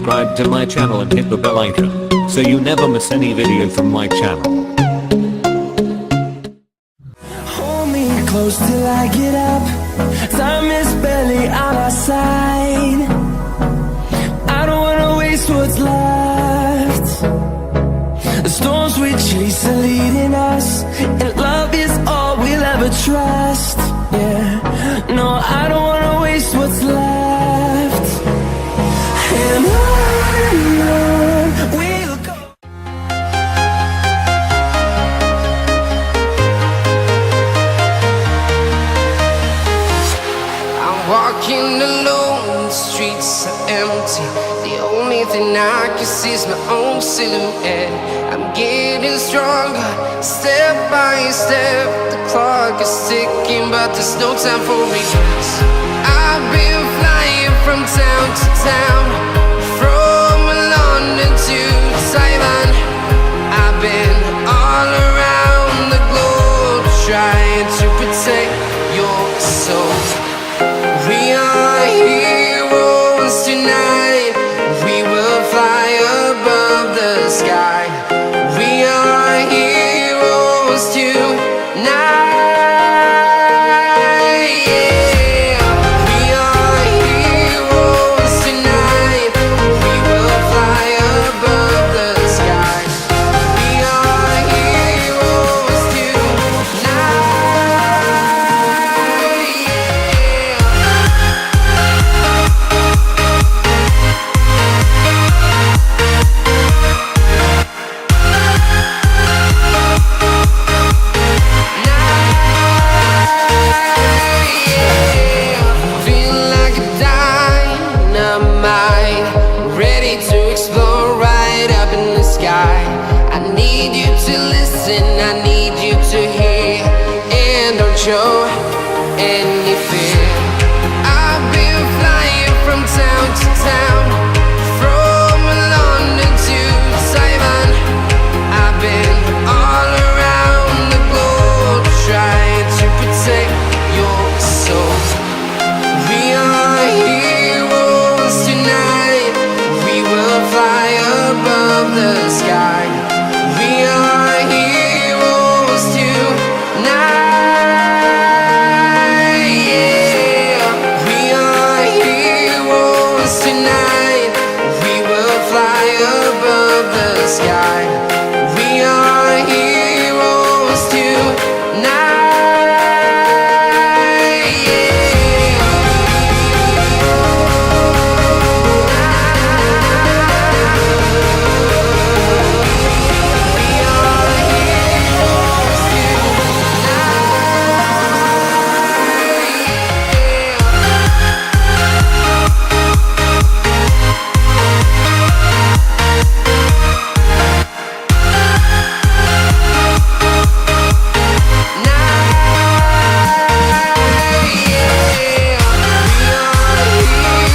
subscribe to my channel and hit the bell icon so you never miss any video from my channel. Hold me close till I get up. Time is barely on our side. I don't wanna waste what's left. The storms we chase are leading us, and love is all we'll ever trust. Yeah, no, I don't wanna waste what's left. And on we'll go. I'm walking alone, the streets are empty. The only thing I can see is my own silhouette. I'm getting stronger, step by step. The clock is ticking, but there's no time for regrets. I've been flying from town to town, from London to Taiwan. I've been all around the globe, trying to protect your soul. We are heroes tonight. We will fly above the sky. We are heroes tonight. Yeah. We are heroes tonight. We will fly above the sky. We are heroes tonight. Yeah. Feel like a dynamite, ready to explode right up in the sky. I need you to listen, I need you to hear, and don't show any fear. I've been flying from town to town, from London to Taiwan. I've been all around the globe, trying to protect your soul. We are heroes tonight. We will fly above the sky. We are heroes tonight. Yeah. We are heroes tonight. We will fly above the sky. We are heroes tonight. Yeah. We are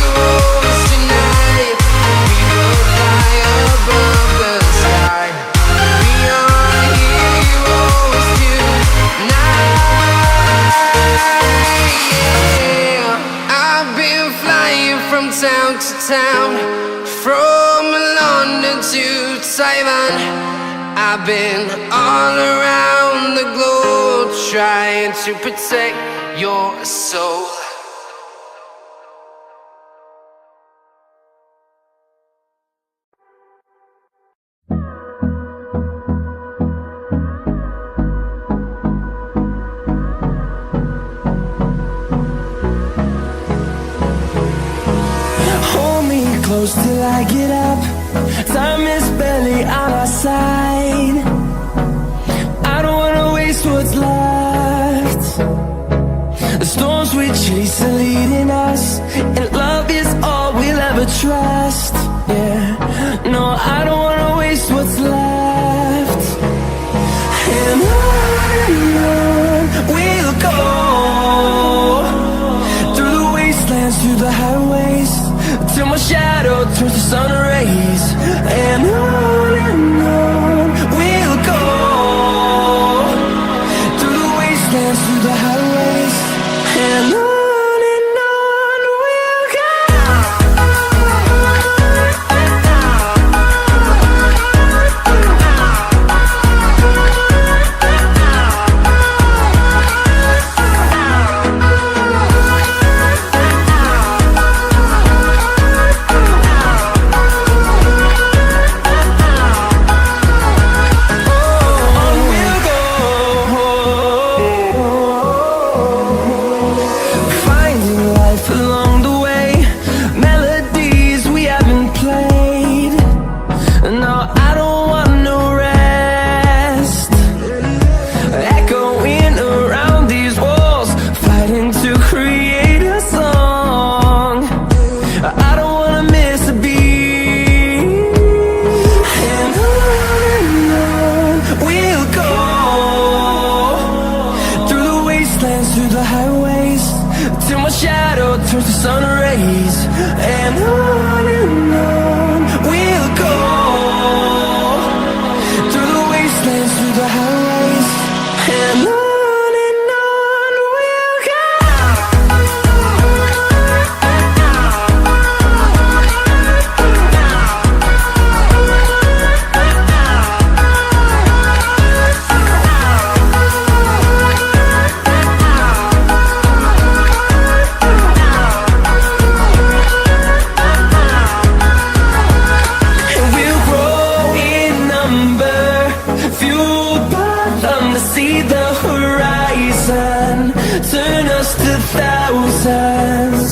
heroes tonight. We will fly above the sky. We are heroes tonight. Yeah. I've been flying from town to town, from London to Taiwan. I've been all around the globe, trying to protect your soul. Hold me close till I get up. Time is barely on our side. I don't wanna waste what's left. The storms we chase are leading us, and love is all we'll ever trust. Yeah, no, I don't wanna waste what's left. And on we'll go, through the wastelands, through the highways, till my shadow turns to sun rays. And on we'll go, through the wastelands, through the highways. And on we'll go. rays. And on we'll go, through the wastelands, through the highways. And on we'll go. See the horizon, turn us to thousands,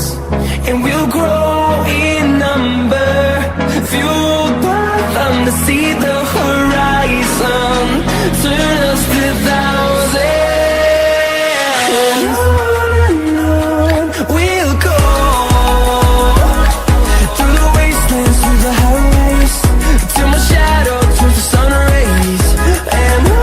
and we'll grow in number, fueled by them to see the horizon, turn us to thousands, and on we'll go, through the wastelands, through the highways, till my shadow turns to sun rays, and on.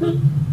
Mm-hmm.